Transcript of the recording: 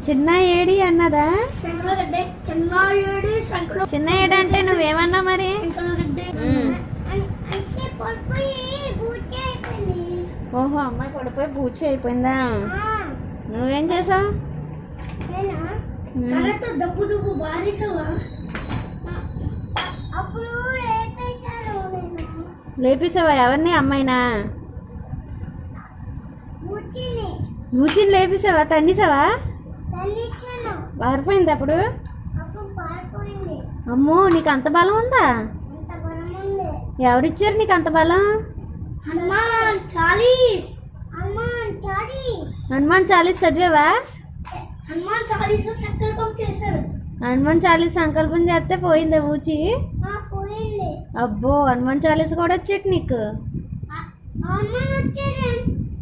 చిన్న ఏడి అన్నదా? చిన్న ఏడి అంటే నువ్వేమన్నా మరి? ఓహో, అమ్మాయి పడిపోయి పూచి అయిపోయిందా? నువ్వేం చేసావు? లేపేసావా? ఎవరిని? అమ్మాయినా? బూచిని లేపేసావా? తండిసావా? పారిపోయింది అప్పుడు? అమ్మో, నీకు అంత బలం ఉందా? ఎవరిచ్చారు నీకు అంత బలం? హనుమాన్ చాలీస్ చదివావా? హనుమాన్ చాలీస్ సంకల్పం చేస్తే పోయిందా ఊచి? అబ్బో, హనుమాన్ చాలీస్ కూడా వచ్చేటి నీకు?